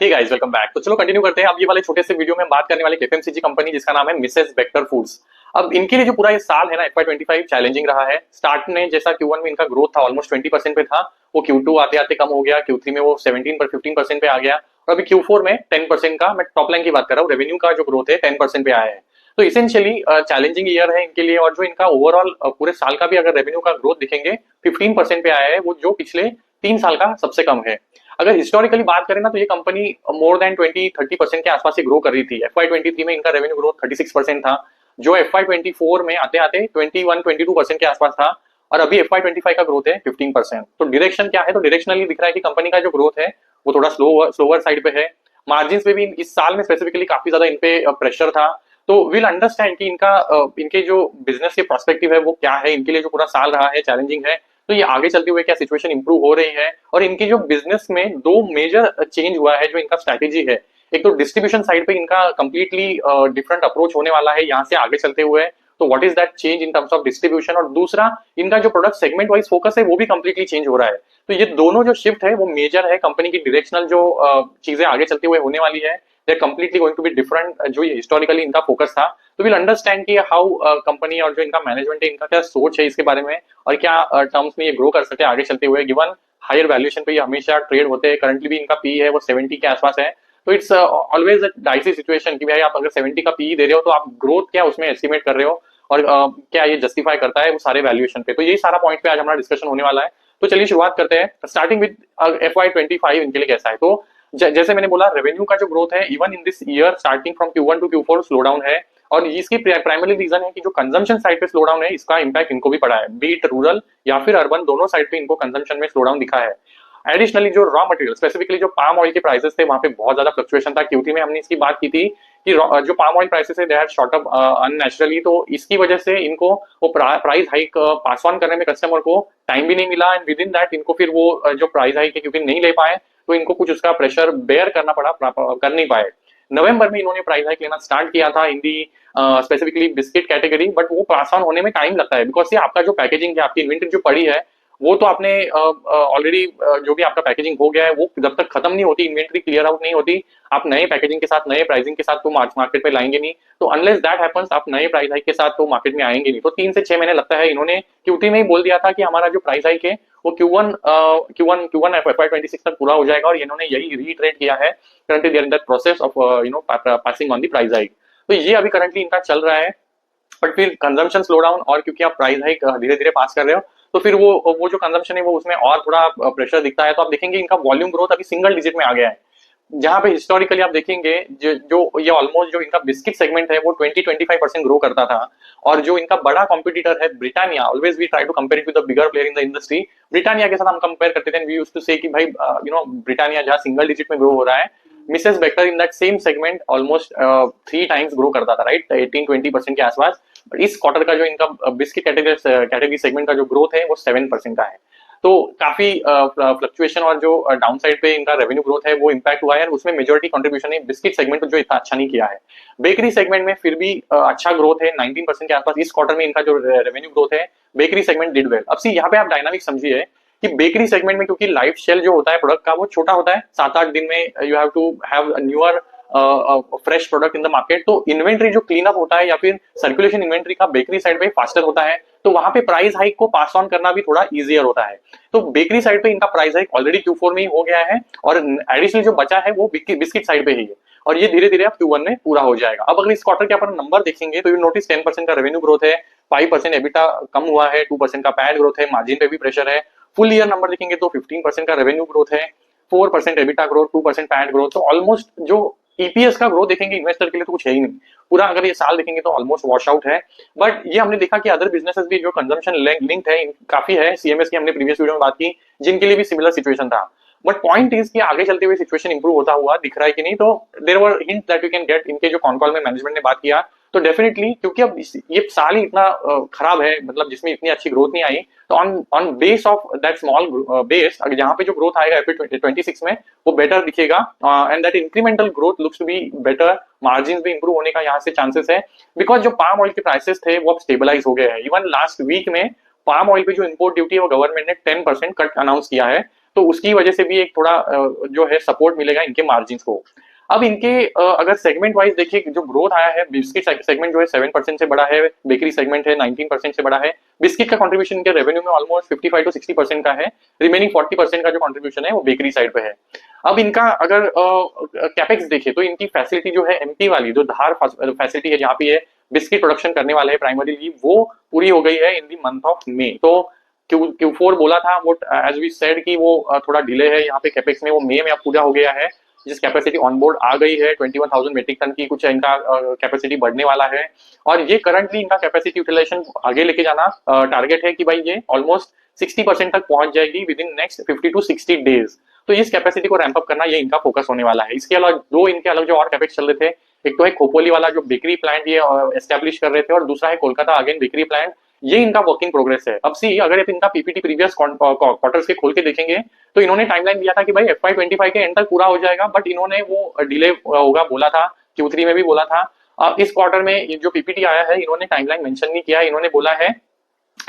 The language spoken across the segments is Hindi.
Hey guys, welcome back. तो चलो कंटिन्यू करते हैं। अब ये वाले छोटे से वीडियो में बात करने वाले एफएमसीजी कंपनी जिसका नाम है मिसेस बेक्टर फूड्स। अब इनके लिए जो पूरा ये साल है ना FY25 चैलेंजिंग रहा है। स्टार्ट में जैसा Q1 में इनका ग्रोथ था ऑलमोस्ट 20% पे था, वो Q2 आते आते कम हो गया, Q3 में वो 15% पे आ गया और अभी Q4 में 10% का, मैं टॉप लाइन की बात कर रहा हूँ, रेवेन्यू का जो ग्रोथ है 10% पे आया है। तो इसेंशियली चैलेंजिंग ईयर है इनके लिए। और जो इनका ओवरऑल पूरे साल का भी अगर रेवेन्यू का ग्रोथ दिखेंगे 15% पे आया है, वो जो पिछले 3 साल का सबसे कम है। अगर हिस्टोरिकली बात करें ना तो ये कंपनी मोर देन 20-30% के आसपास से ग्रो कर रही थी। FY23 में इनका रेवेन्यू ग्रोथ 36% था, जो FY24 में आते आते 21-22% के आसपास था, और अभी FY25 का ग्रोथ है 15%। तो डायरेक्शन क्या है? तो डायरेक्शनली दिख रहा है कि कंपनी का जो ग्रोथ है वो थोड़ा स्लोवर साइड पे है। मार्जिन पे भी इस साल में स्पेसिफिकली काफी ज्यादा इन पे प्रेशर था। तो विल अंडरस्टैंड कि इनके जो बिजनेस के पर्सपेक्टिव है वो क्या है, इनके लिए जो पूरा साल रहा है चैलेंजिंग है, तो ये आगे चलते हुए क्या सिचुएशन इंप्रूव हो रही है। और इनकी जो बिजनेस में दो मेजर चेंज हुआ है जो इनका स्ट्रैटेजी है। एक तो डिस्ट्रीब्यूशन साइड पे इनका कंप्लीटली डिफरेंट अप्रोच होने वाला है यहाँ से आगे चलते हुए। तो what is that change in terms of distribution, और दूसरा इनका जो प्रोडक्ट सेगमेंट वाइज फोकस है वो भी कंप्लीटली चेंज हो रहा है। तो ये दोनों जो शिफ्ट है वो मेजर है कंपनी की डायरेक्शनल जो चीजें आगे चलते हुए होने वाली है। They completely going to be different जो हिस्टोरिकली इनका फोकस था। तो विल अंडरस्टैंड कि हाउ कंपनी और जो इनका मैनेजमेंट है इनका क्या सोच है इसके बारे में, और क्या टर्म्स में ये ग्रो कर सकते हैं आगे चलते हुए। गिवन हायर वैल्यूएशन पे ये हमेशा ट्रेड होते हैं। करंटली भी इनका पी है वो 70 के आसपास है। तो it's always a dicey situation कि भाई आप अगर 70 का पी दे रहे हो तो आप ग्रोथ क्या उसमें एस्टिमेट कर रहे हो, और क्या ये जस्टिफाई करता है वो सारे वैल्यूएशन पे। तो यही सारा पॉइंट पे आज हमारा डिस्कशन होने वाला है। तो चलिए शुरुआत करते हैं, स्टार्टिंग विद FY25 इनके लिए कैसा है। तो जैसे मैंने बोला, रेवेन्यू का जो ग्रोथ है even in this year starting from Q1 to Q4 slow down है। और इसकी प्राइमरी रीजन है कि जो कंजम्पशन साइड पे स्लो डाउन है इसका इंपैक्ट इनको भी पड़ा है, बीट रूरल या फिर अर्बन, दोनों साइड पे इनको कंजम्पशन में स्लो डाउन दिखा है। एडिशनली जो रॉ मटेरियल स्पेसिफिकली जो पाम ऑयल के प्राइसेस थे वहां पे बहुत ज्यादा फ्लक्चुएशन था। Q3 में हमने इसकी बात की थी कि जो पाम ऑयल प्राइसेस है they had shot up unnaturally. तो इसकी वजह से इनको वो प्राइस हाइक पास ऑन करने में कस्टमर को टाइम भी नहीं मिला, एंड विद इन दैट इनको फिर वो जो प्राइस हाइक है क्योंकि नहीं ले पाए तो इनको कुछ उसका प्रेशर बेयर करना पड़ा, कर नहीं पाए। नवंबर में इन्होंने प्राइस हाइक लेना स्टार्ट किया था इन दी स्पेसिफिकली बिस्किट कैटेगरी, बट वो पास ऑन होने में टाइम लगता है बिकॉज ये आपका जो पैकेजिंग है, आपकी इन्वेंटरी जो पड़ी है वो तो आपने ऑलरेडी जो भी आपका पैकेजिंग हो गया है वो जब तक खत्म नहीं होती, इन्वेंटरी क्लियर आउट नहीं होती, आप नए पैकेजिंग के साथ नए प्राइसिंग के साथ तो मार्केट पे लाएंगे नहीं। तो अनलेस दैट हैपेंस आप नए प्राइस हाइक के साथ तो मार्केट में आएंगे नहीं। तो 3 से 6 महीने लगता है। इन्होंने Q3 में ही बोल दिया था कि हमारा जो प्राइस हाइक है वो Q1 FY26 तक पूरा हो जाएगा, और इन्होंने यही रीट्रेड किया है। Currently they are in that process of passing on the price hike. तो ये अभी करंटली इनका चल रहा है। बट फिर कंजम्पशन स्लो डाउन, और क्योंकि आप प्राइस हाइक धीरे धीरे पास कर रहे हो तो फिर वो जो कंजम्पशन है वो उसमें और थोड़ा प्रेशर दिखता है। तो आप देखेंगे इनका वॉल्यूम ग्रोथ अभी सिंगल डिजिट में आ गया है, जहां पे हिस्टोरिकली आप देखेंगे जो ये ऑलमोस्ट जो इनका बिस्किट सेगमेंट है वो 20-25% ग्रो करता था। और जो इनका बड़ा कॉम्पिटिटर है Britannia, always we try to compare it with the bigger player in the industry, Britannia के साथ हम कंपेयर करते थे। वी यूज्ड टू से कि भाई ब्रिटानिया जहां सिंगल डिजिट में ग्रो हो रहा है, Mrs Bector in that same segment almost 3 times grow करता था, राइट, 18-20% के आसपास। बट इस क्वार्टर का जो इनका बिस्किट कैटेगरी सेगमेंट का जो ग्रोथ है वो 7% का है। तो काफी फ्लक्चुएशन और जो डाउन साइड पे इनका रेवेन्यू ग्रोथ है वो इम्पैक्ट हुआ है, और उसमें मेजोरिटी कंट्रीब्यूशन है बिस्किट सेगमेंट जो इतना अच्छा नहीं किया है। बेकरी सेगमेंट में फिर भी अच्छा ग्रोथ है 19% के आसपास। इस क्वार्टर में इनका जो रेवेन्यू ग्रोथ है बेकरी सेगमेंट डिड वेल। अब सी यहाँ पे आप डायनामिक समझिए कि बेकरी सेगमेंट में क्योंकि लाइफ शेल जो होता है प्रोडक्ट का वो छोटा होता है, 7-8 दिन में you have to have newer fresh product in the market. तो इन्वेंट्री जो क्लीन अप होता है या फिर सर्कुलेशन इन्वेंट्री का बेकरी साइड पे फास्टर होता है, तो वहां पे प्राइस हाइक को पास ऑन करना भी थोड़ा इजियर होता है। तो बेकरी साइड पे इनका प्राइस हाइक ऑलरेडी Q4 में ही हो गया है, और एडिशनल जो बचा है वो बिस्किट साइड पे ही है, और ये धीरे धीरे अब Q1 में पूरा हो जाएगा। अब अगर इस क्वार्टर के अपन नंबर देखेंगे तो यू नोटिस 10% का रेवेन्यू ग्रोथ है, 5% एबिटा कम हुआ है, 2% का पैड ग्रोथ है, मार्जिन पे भी प्रेशर है। फुल ईयर नंबर देखेंगे तो 15% का रेवेन्यू ग्रोथ है, 4% एबिटा ग्रोथ, 2% पैड ग्रोथ। तो ऑलमोस्ट जो ईपीएस का ग्रोथ देखेंगे इन्वेस्टर के लिए तो कुछ है ही नहीं। पूरा अगर ये साल देखेंगे तो ऑलमोस्ट वॉश आउट है। बट ये हमने देखा कि अदर बिजनेसेस भी जो कंजम्पशन लिंक्ड है काफी है। सीएमएस की हमने प्रीवियस वीडियो में बात की, जिनके लिए भी सिमिलर सिचुएशन था। बट पॉइंट इज कि आगे चलते हुए सिचुएशन इंप्रूव होता हुआ दिख रहा है कि नहीं। तो there were hint that you can get, इनके जो कॉन कॉल में मैनेजमेंट ने बात किया तो डेफिनेटली, क्योंकि अब ये साल ही इतना खराब है, मतलब जिसमें इतनी अच्छी ग्रोथ नहीं आई, तो on base of that small base अगर जहां पे जो ग्रोथ आएगा FY26 में वो बेटर दिखेगा, and that incremental growth looks to be better. Margin भी इंप्रूव होने का यहाँ से चांसेस है, बिकॉज जो पाम ऑयल के प्राइसेस थे वो अब स्टेबलाइज हो गए हैं। इवन लास्ट वीक में पाम ऑयल पे जो इम्पोर्ट ड्यूटी है वो गवर्नमेंट ने 10% कट अनाउंस किया है, तो उसकी वजह से भी एक थोड़ा जो है सपोर्ट मिलेगा इनके मार्जिन को। अब इनके अगर सेगमेंट वाइज देखिए, जो ग्रोथ आया है, बिस्किट सेगमेंट जो है 7% से बड़ा है, बेकरी सेगमेंट है 19% से बड़ा है। बिस्किट का कंट्रीब्यूशन इनके रेवेन्यू में ऑलमोस्ट 55 to 60% का है, रिमेनिंग 40% का जो कंट्रीब्यूशन है वो बेकरी साइड पे है। अब इनका अगर कैपेक्स देखे तो इनकी फैसिलिटी जो है एमपी वाली जो धार फैसिलिटी है, जहाँ पे ये बिस्किट प्रोडक्शन करने वाले हैं प्राइमरीली, वो पूरी हो गई है इन दी मंथ ऑफ मे। तो Q4 बोला था वो, एज वी सेड कि वो थोड़ा डिले है यहाँ पे कैपेक्स में, वो मई में अब पूरा हो गया है, जिस कैपेसिटी ऑन बोर्ड आ गई है 21,000 मेट्रिक टन की कुछ इनका कैपेसिटी बढ़ने वाला है। और ये करंटली इनका कैपेसिटी यूटिलाइजेशन आगे लेके जाना टारगेट है कि भाई ये ऑलमोस्ट 60% तक पहुंच जाएगी with in next 50 to 60 days. तो इस कैपेसिटी को रैंप अप करना ये इनका फोकस होने वाला है। इसके अलावा दो इनके अलग जो और कैपेक्स चल रहे थे, एक तो है खोपोली वाला जो बेकरी प्लांट ये एस्टेब्लिश कर रहे थे, और दूसरा है कोलकाता अगेन बेकरी प्लांट, ये इनका वर्किंग प्रोग्रेस है। अब सी अगर इनका पीपीटी प्रीवियस क्वार्टर्स के खोल के देखेंगे तो इन्होंने टाइमलाइन दिया था कि भाई FY25 के एंड तक पूरा हो जाएगा, बट इन्होंने वो डिले होगा बोला था, Q3 में भी बोला था। इस क्वार्टर में जो पीपीटी आया है इन्होंने टाइमलाइन मेंशन नहीं किया, इन्होंने बोला है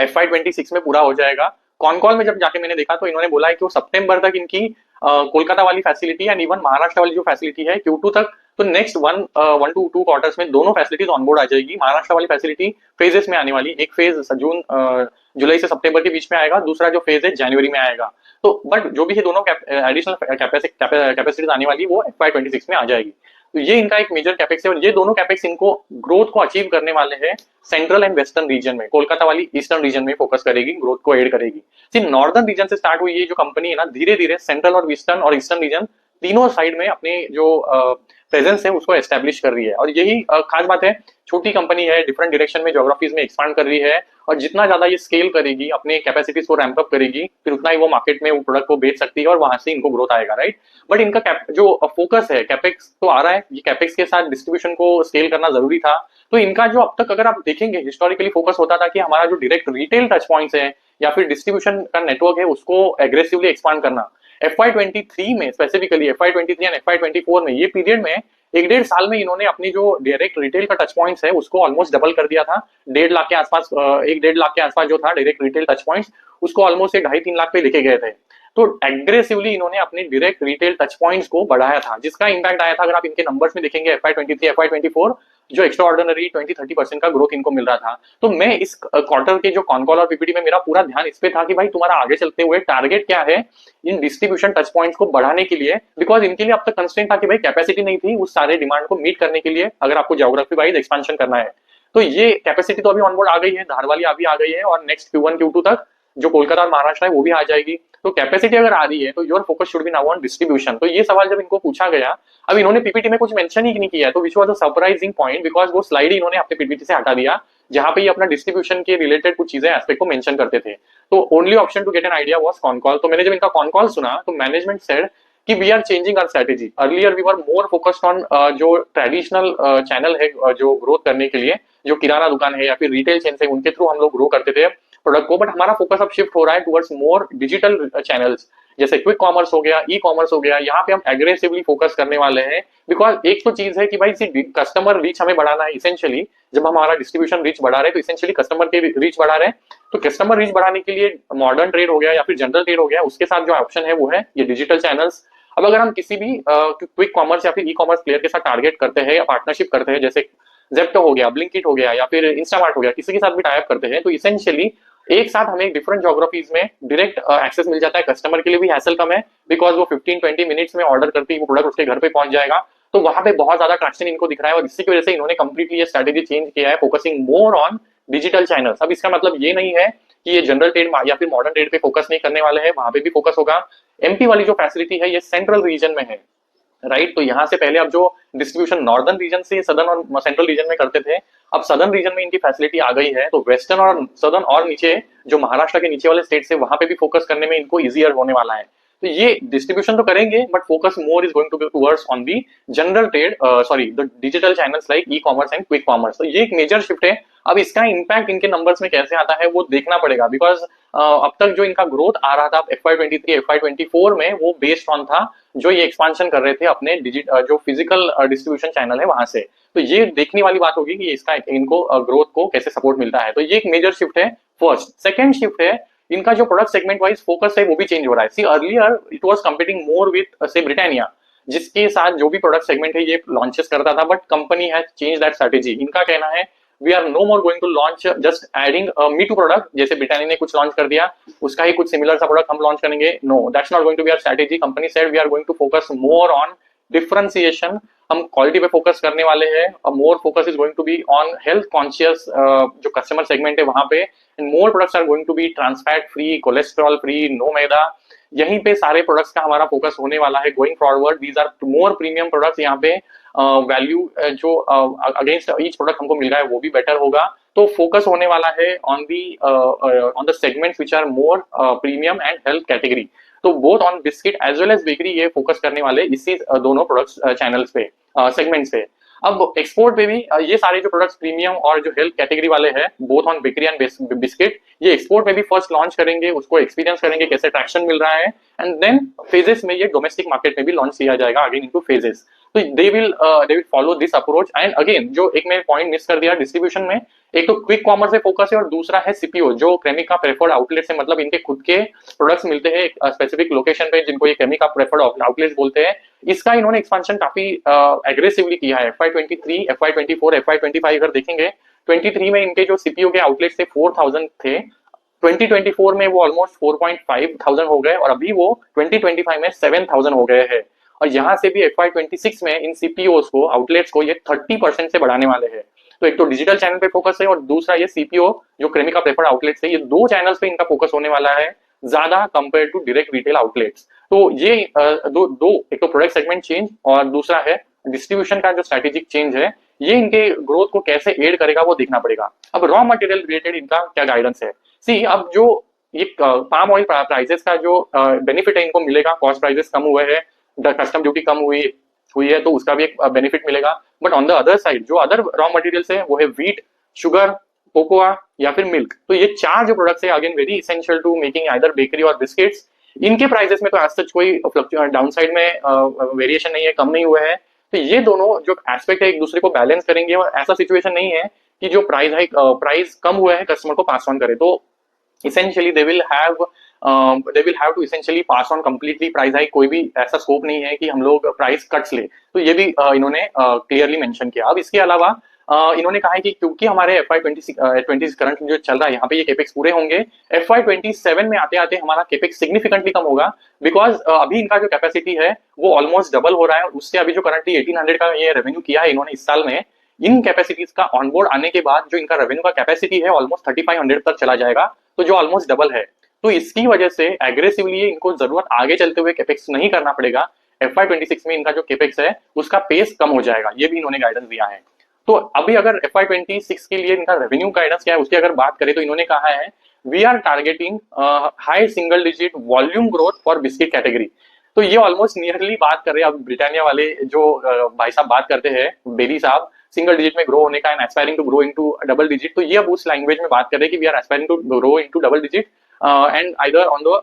FY26 में पूरा हो जाएगा। कॉन में जब जाके मैंने देखा तो इन्होंने बोला है कि वो सितंबर तक इनकी कोलकाता वाली फैसिलिटी एंड इवन महाराष्ट्र वाली जो फैसिलिटी है Q2 तक, तो नेक्स्ट 1 to 2 क्वार्टर्स में दोनों फैसिलिटीज ऑनबोर्ड आ जाएगी। महाराष्ट्र वाली फैसिलिटी फेजेस में आने वाली, एक फेज जुलाई से सितंबर के बीच में आएगा, दूसरा जो फेज है जनवरी में आएगा। तो बट जो भी है दोनों एडिशनल कैपेसिटीज आने वाली वो FY26 में आ जाएगी। तो ये इनका एक मेजर कैपेक्स है, और ये दोनों कैपेक्स इनको ग्रोथ को अचीव करने वाले हैं सेंट्रल एंड वेस्टर्न रीजन में। कोलकाता वाली ईस्टर्न रीजन में फोकस करेगी, ग्रोथ को एड करेगी। सिर्फ नॉर्दर्न रीजन से स्टार्ट हुई ये जो कंपनी है ना, धीरे धीरे सेंट्रल और वेस्टर्न और ईस्टर्न रीजन तीनों साइड में अपने जो प्रेजेंस है उसको एस्टेब्लिश कर रही है। और यही खास बात है, छोटी कंपनी है, डिफरेंट डायरेक्शन में ज्योग्राफीज में एक्सपांड कर रही है, और जितना ज्यादा ये स्केल करेगी, अपने कैपेसिटीज को रैंप अप करेगी, फिर उतना ही वो मार्केट में वो प्रोडक्ट को बेच सकती है, और वहां से इनको ग्रोथ आएगा, राइट। बट इनका जो फोकस है कैपेक्स तो आ रहा है, ये कैपेक्स के साथ डिस्ट्रीब्यूशन को स्केल करना जरूरी था। तो इनका जो अब तक अगर आप देखेंगे हिस्टोरिकली फोकस होता था कि हमारा जो डायरेक्ट रिटेल टच पॉइंट्स है या फिर डिस्ट्रीब्यूशन का नेटवर्क है उसको एग्रेसिवली एक्सपांड करना। FY23 में स्पेसिफिकली, FY23 एंड FY24 में, ये पीरियड में 1-1.5 साल में इन्होंने अपनी जो डायरेक्ट रिटेल का टच पॉइंट्स है उसको ऑलमोस्ट डबल कर दिया था। 1.5 लाख के आसपास, 1-1.5 लाख के आसपास जो था डायरेक्ट रिटेल टच पॉइंट्स, उसको ऑलमोस्ट 2.5-3 लाख पे लेके गए थे। तो एग्रेसिवली इन्होंने अपने डायरेक्ट रिटेल टच पॉइंट्स को बढ़ाया था, जिसका इंपैक्ट आया था अगर आप इनके नंबर्स में देखेंगे FY23 FY24, जो एक्स्ट्रा ऑर्डिनरी 20-30% का ग्रोथ इनको मिल रहा था। तो मैं इस क्वार्टर के जो कॉनकॉल और पीपीटी में मेरा पूरा ध्यान इस पे था कि भाई तुम्हारा आगे चलते हुए टारगेट क्या है इन डिस्ट्रीब्यूशन टच पॉइंट्स को बढ़ाने के लिए, बिकॉज इनके लिए अब तक कंस्ट्रेंट था कि भाई कैपेसिटी नहीं थी उस सारे डिमांड को मीट करने के लिए, अगर आपको ज्योग्राफी वाइज एक्सपेंशन करना है। तो ये कैपेसिटी तो अभी ऑनबोर्ड आ गई है, धार वाली अभी आ गई है, और नेक्स्ट Q1 Q2 तक जो कोलकाता और महाराष्ट्र है वो भी आ जाएगी। तो कैपेसिटी अगर आ रही है तो your focus should be now on distribution. तो ये सवाल जब इनको पूछा गया, अब इन्होंने पीपीटी में कुछ मेंशन ही नहीं किया, तो which was a surprising point, because वो स्लाइड ही इन्होंने अपने पीपीटी से हटा दिया जहां पे ये अपना डिस्ट्रीब्यूशन के रिलेटेड कुछ चीजें एस्पेक्ट को मेंशन करते थे। तो only option to get an idea was con call. तो मैंने जब इनका कॉन कॉल सुना तो मैनेजमेंट सेड कि we are changing our strategy. Earlier we were more focused on जो ट्रेडिशनल चैनल है जो ग्रोथ करने के लिए, जो किराना दुकान है या फिर रिटेल चेन है, उनके थ्रू हम लोग ग्रो करते थे प्रोडक्ट को, बट हमारा फोकस अब शिफ्ट हो रहा है टुवर्ड्स मोर डिजिटल चैनल्स, जैसे क्विक कॉमर्स हो गया, ई कॉमर्स हो गया। यहाँ पे हम एग्रेसिवली फोकस करने वाले हैं, बिकॉज एक तो चीज है कि भाई कस्टमर रीच हमें बढ़ाना है। इसेंशियली जब हम हमारा डिस्ट्रीब्यूशन रीच बढ़ा रहे हैं तो इसेंशियली कस्टमर के रीच बढ़ा रहे हैं। तो कस्टमर रीच बढ़ाने के लिए मॉडर्न ट्रेड हो गया या फिर जनरल ट्रेड हो गया, उसके साथ जो ऑप्शन है वो है ये डिजिटल चैनल्स। अब अगर हम किसी भी क्विक कॉमर्स या फिर ई कॉमर्स प्लेयर के साथ टारगेट करते हैं या पार्टनरशिप करते हैं, जैसे जेप्टो हो गया, ब्लिंकिट हो गया या फिर इंस्टामार्ट हो गया, किसी के साथ भी टाइप करते हैं, तो इसेंशियली एक साथ हमें डिफरेंट ज्योग्राफीज में डायरेक्ट एक्सेस मिल जाता है। कस्टमर के लिए भी हैसल कम है, बिकॉज वो 15-20 मिनट्स में ऑर्डर करते ही वो प्रोडक्ट उसके घर पे पहुंच जाएगा। तो वहां पे बहुत ज्यादा ट्रैक्शन इनको दिख रहा है, और इसी की वजह से इन्होंने कंप्लीटली ये स्ट्रेटेजी चेंज किया है, focusing more on digital channels. अब इसका मतलब ये नहीं है कि ये जनरल ट्रेड या फिर मॉडर्न ट्रेड पे फोकस नहीं करने वाले हैं, वहां पे भी फोकस होगा। एमपी वाली जो फैसिलिटी है ये सेंट्रल रीजन में है, राइट। तो यहाँ से पहले अब जो डिस्ट्रीब्यूशन नॉर्दर्न रीजन से सदर्न और सेंट्रल रीजन में करते थे, अब सदर्न रीजन में इनकी फैसिलिटी आ गई है, तो वेस्टर्न और सदर्न और नीचे जो महाराष्ट्र के नीचे वाले स्टेट से वहां पे भी फोकस करने में इनको इजियर होने वाला है। तो ये डिस्ट्रीब्यूशन तो करेंगे, but focus more is going to be towards on the general trade, sorry the digital channels like e commerce and quick commerce. तो ये एक मेजर शिफ्ट है। अब इसका इंपैक्ट इनके नंबर्स में कैसे आता है वो देखना पड़ेगा, बिकॉज अब तक जो इनका ग्रोथ आ रहा था FY23 FY24 में, वो बेस्ड ऑन था जो ये एक्सपांशन कर रहे थे अपने जो फिजिकल डिस्ट्रीब्यूशन चैनल है वहां से। तो ये देखने वाली बात होगी कि इसका इनको ग्रोथ को कैसे सपोर्ट मिलता है। तो ये एक मेजर शिफ्ट है फर्स्ट। सेकेंड शिफ्ट है इनका जो प्रोडक्ट सेगमेंट वाइज फोकस है वो भी चेंज हो रहा है। See earlier it was competing more with say Britannia, जिसके साथ जो भी प्रोडक्ट सेगमेंट है ये लॉन्चेस करता था, but company has change that strategy. इनका कहना है we are no more going to launch just adding me too product, जैसे ब्रिटानिया ने कुछ लॉन्च कर दिया उसका ही कुछ सिमिलर सा प्रोडक्ट हम लॉन्च करेंगे। No, that's not going to be our strategy. Company said we are going to focus more on differentiation, हम क्वालिटी पे फोकस करने वाले हैं। More focus is going to be on health conscious जो कस्टमर सेगमेंट है वहां पे, and more products are going to be trans fat free, cholesterol free, no maida. यहीं पे सारे प्रोडक्ट्स का हमारा फोकस होने वाला है going forward. These are more premium products. यहाँ पे वैल्यू जो अगेंस्ट ईच प्रोडक्ट हमको मिल रहा है वो भी बेटर होगा। तो फोकस होने वाला है on the segments which are more premium and health category. तो both on biscuit as well as bakery ये फोकस करने वाले इसी दोनों प्रोडक्ट्स चैनल्स पे, सेगमेंट्स पे। अब एक्सपोर्ट पे भी ये सारे जो प्रोडक्ट्स प्रीमियम और जो हेल्थ कैटेगरी वाले हैं both on bakery and biscuit, ये एक्सपोर्ट में भी फर्स्ट लॉन्च करेंगे, उसको एक्सपीरियंस करेंगे कैसे ट्रैक्शन मिल रहा है, एंड देन फेजेस में ये डोमेस्टिक मार्केट में भी लॉन्च किया जाएगा अगेन इनटू फेजेस। तो they will follow this approach. And again जो एक मैं पॉइंट मिस कर दिया डिस्ट्रीब्यूशन में, एक तो क्विक कॉमर्स पे फोकस है और दूसरा है सीपीओ जो क्रेमिका प्रेफर्ड आउटलेट से, मतलब इनके खुद के प्रोडक्ट्स मिलते हैं स्पेसिफिक लोकेशन पे जिनको ये क्रेमिका प्रेफर्ड आउटलेट्स बोलते हैं। इसका इन्होंने एक्सपेंशन काफी एग्रेसिवली किया है। FY23, FY24, FY25 अगर देखेंगे 23 में इनके जो सीपीओ के आउटलेट्स थे 4000 थे, 2024 में वो ऑलमोस्ट 4,500 हो गए और अभी वो 2025 में 7000 हो गए हैं। और यहाँ से भी FY26 में इन सीपीओ को आउटलेट्स को ये 30% से बढ़ाने वाले हैं। तो एक तो डिजिटल चैनल पे फोकस है और दूसरा ये सीपीओ जो क्रेमिका प्रेफर्ड आउटलेट्स है, ये दो चैनल्स पे इनका फोकस होने वाला है ज्यादा compare to direct retail outlets. तो ये दो एक तो प्रोडक्ट सेगमेंट चेंज और दूसरा है डिस्ट्रीब्यूशन का जो स्ट्रेटेजिक चेंज है, ये इनके ग्रोथ को कैसे एड करेगा वो देखना पड़ेगा। अब रॉ मटेरियल रिलेटेड इनका क्या गाइडेंस है। सी अब जो ये पाम ऑयल प्राइसेस का जो बेनिफिट है इनको मिलेगा, कॉस्ट प्राइसेस कम हुए हैं, कस्टम ड्यूटी कम हुई है तो उसका भी एक बेनिफिट मिलेगा। But on the other side जो अदर रॉ मटेरियल्स है वो है व्हीट, शुगर, कोकोआ या फिर मिल्क। तो ये चार जो प्रोडक्ट्स है again very essential to making either bakery और बिस्किट्स। इनके प्राइसेस में तो आज सच कोई डाउनसाइड में वेरिएशन नहीं है, कम नहीं हुए हैं। तो ये दोनों जो एस्पेक्ट है एक दूसरे को बैलेंस करेंगे और ऐसा सिचुएशन नहीं है कि जो प्राइस कम हुआ है कस्टमर को पास ऑन करे। तो essentially they will have to essentially pass on completely price hike। कोई भी ऐसा स्कोप नहीं है कि हम लोग प्राइस कट्स ले। तो ये भी इन्होंने क्लियरली मेंशन किया। अब इसके अलावा इन्होंने कहा है कि क्योंकि हमारे FY20 करंट जो चल रहा है यहाँ पे ये केपेक्स पूरे होंगे, FY27 में आते आते हमारा केपेक्स सिग्निफिकेंटली कम होगा। बिकॉज अभी इनका जो कैपेसिटी है वो ऑलमोस्ट डबल हो रहा है और उससे अभी जो करंटली 1800 का ये रेवेन्यू किया है इन्होंने इस साल में, इन कैपेसिटीज का ऑनबोर्ड आने के बाद जो इनका रेवेन्यू का कैपेसिटी है ऑलमोस्ट 3500 तक चला जाएगा, तो जो ऑलमोस्ट डबल है। तो इसकी वजह से एग्रेसिवली इनको जरूरत आगे चलते हुए केपेक्स नहीं करना पड़ेगा। FY26 में इनका जो केपेक्स है उसका पेस कम हो जाएगा, ये भी इन्होंने गाइडेंस दिया है। तो अभी अगर FY26 के लिए इनका रेवेन्यू गाइडेंस क्या है उसकी अगर बात करें तो इन्होंने कहा है we are targeting high single digit volume growth for biscuit category. तो ये ऑलमोस्ट नियरली बात कर रहे हैं अब ब्रिटानिया वाले जो भाई साहब बात करते हैं, बेरी साहब, सिंगल डिजिट में ग्रो होने का and aspiring to grow into double digit. तो ये अब उस लैंग्वेज में बात कर रहे हैं कि we are aspiring to grow into double digit and either on the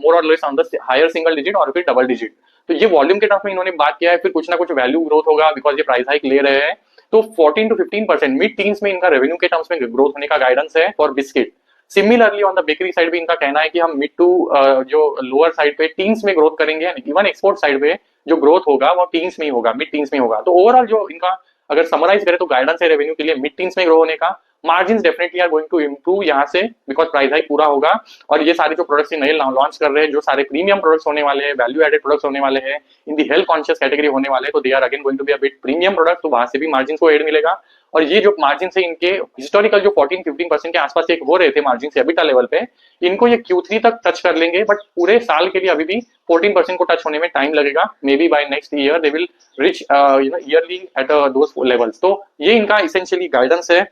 more or less on the higher single digit और फिर डबल डिजिट। तो ये वॉल्यूम के टर्म्स में इन्होंने बात किया है, फिर कुछ ना कुछ वैल्यू ग्रोथ होगा बिकॉज ये प्राइस हाइक ले रहे हैं। तो 14 to 15% मिड टीन्स में इनका रेवेन्यू के टर्म्स में ग्रोथ होने का गाइडेंस है for biscuit. Similarly on the bakery side भी इनका कहना है कि हम मिड टू जो लोअर साइड पे टीन्स में ग्रोथ करेंगे, इवन एक्सपोर्ट साइड पे जो ग्रोथ होगा वो टीन्स में ही होगा, मिड टीन्स में होगा। तो ओवरऑल जो इनका अगर समराइज करें तो गाइडेंस है रेवेन्यू के लिए मिड टीन्स में ग्रो होने का। Margin definitely are going to improve यहाँ से बिकॉज प्राइस हाइक पूरा होगा और ये सारे जो प्रोडक्ट्स नए लॉन्च कर रहे हैं, जो सारे प्रीमियम प्रोडक्ट्स होने वाले हैं, वैल्यू एडेड प्रोडक्ट्स होने वाले हैं, in the health conscious category होने वाले हैं, तो they are again going to be a bit premium product. तो वहां से भी मार्जिन को एड मिलेगा। और ये जो मार्जिन से इनके हिस्टोरिकल जो 14-15% के आसपास एक हो रहे थे मार्जिन से एबिटा लेवल पे, इनको ये Q3 तक टच कर लेंगे। बट पूरे साल के लिए अभी भी 14% को टच होने में टाइम लगेगा। Maybe by next year they will reach early at those levels. तो ये इनका इसेंशियली गाइडेंस है।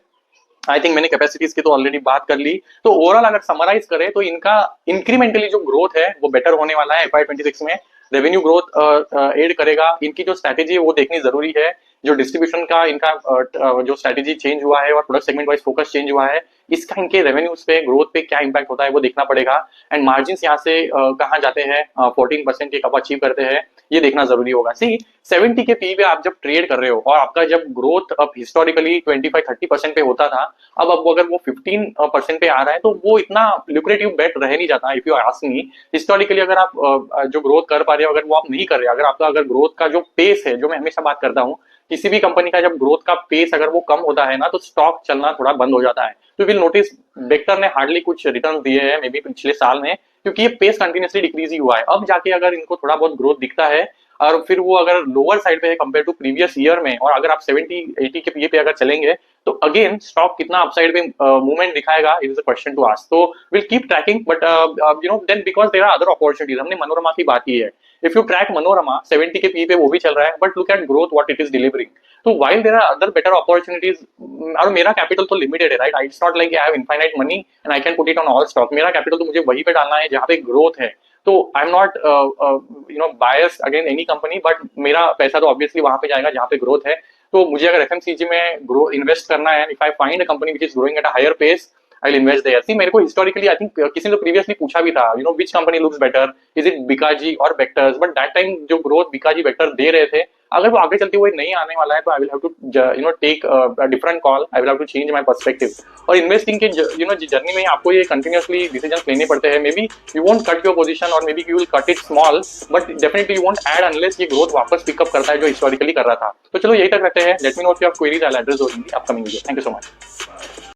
आई थिंक मैंने कैपेसिटीज की तो ऑलरेडी बात कर ली। तो ओवरऑल अगर समराइज करें तो इनका इंक्रीमेंटली जो ग्रोथ है वो बेटर होने वाला है। FY26 में रेवेन्यू ग्रोथ एड करेगा। इनकी जो स्ट्रैटेजी है वो देखनी जरूरी है जो डिस्ट्रीब्यूशन का इनका जो स्ट्रेटेजी चेंज हुआ है और product segment wise focus change हुआ है, इसका इनके रेवेन्यूज पे ग्रोथ पे क्या इम्पैक्ट होता है वो देखना पड़ेगा। एंड मार्जिन यहाँ से कहाँ जाते हैं, 14% के कब अचीव करते हैं, ये देखना जरूरी होगा। सी 70 के पी पे आप जब ट्रेड कर रहे हो और आपका जब ग्रोथ अब हिस्टोरिकली 25-30% पे होता था, अब अगर वो 15% पे आ रहा है तो वो इतना ल्यूक्रेटिव बेट रह नहीं जाता। If you ask me, historically अगर आप जो ग्रोथ कर पा रहे हो, अगर वो आप नहीं कर रहे, अगर आपका अगर ग्रोथ का जो पेस है, जो मैं हमेशा बात करता हूँ, किसी भी कंपनी का जब ग्रोथ का पेस अगर वो कम होता है ना, तो स्टॉक चलना थोड़ा बंद हो जाता है। तो विल नोटिस वेक्टर ने हार्डली कुछ रिटर्न दिए हैं मे बी पिछले साल में, क्योंकि ये पेस कंटिन्यूसली डिक्रीज ही हुआ है। अब जाके अगर इनको थोड़ा बहुत ग्रोथ दिखता है और फिर वो अगर लोअर साइड पे है कंपेयर टू प्रीवियस ईयर में, और अगर आप 70-80 के पीए पे अगर चलेंगे, तो अगेन स्टॉक कितना अपसाइड पे मूवमेंट दिखाएगा, it is a question to ask. तो will keep tracking, but you know then because there are other opportunities. हमने मनोरमा की बात की है, इफ यू ट्रैक मनोरमा 70 के पी पे वो भी चल रहा है, but look at growth what it is delivering. तो while there are other better opportunities, और मेरा कैपिटल तो लिमिटेड है, right? It's not like I have infinite money and I can put it on all stock. मेरा कैपिटल तो मुझे वहीं पे डालना है जहाँ पे ग्रोथ है। तो I am not you know bias again any company, but मेरा पैसा तो ऑब्वियसली वहां पे जाएगा जहाँ पे ग्रोथ है। तो मुझे अगर एफएमसीजी में ग्रो इन्वेस्ट करना है, if I find a company which is growing at a higher pace, I will invest there. See मेरे को हिस्टोरिकली आई थिंक किसी ने तो प्रीवियसली पूछा भी था, you know which company looks better, is it Bikaji और वेक्टर्स, बट दैट टाइम जो ग्रोथ बिकाजी वेक्टर दे रहे थे, अगर वो आगे चलते हुए नहीं आने वाला है, तो I will have to you know take a different call, I will have to change my perspective. और इन्वेस्टिंग के यू नो जर्नी में आपको ये कंटिन्यूअसली डिसीजंस लेने पड़ते हैं। Maybe you won't cut your position or maybe you will cut it small, but definitely you won't add unless ये ग्रोथ वापस पिकअप करता है जो हिस्टोरिकली कर रहा था। तो चलो यही तक रखते हैं। Let me know if you have queries, I will address those in the upcoming video. Thank you so much.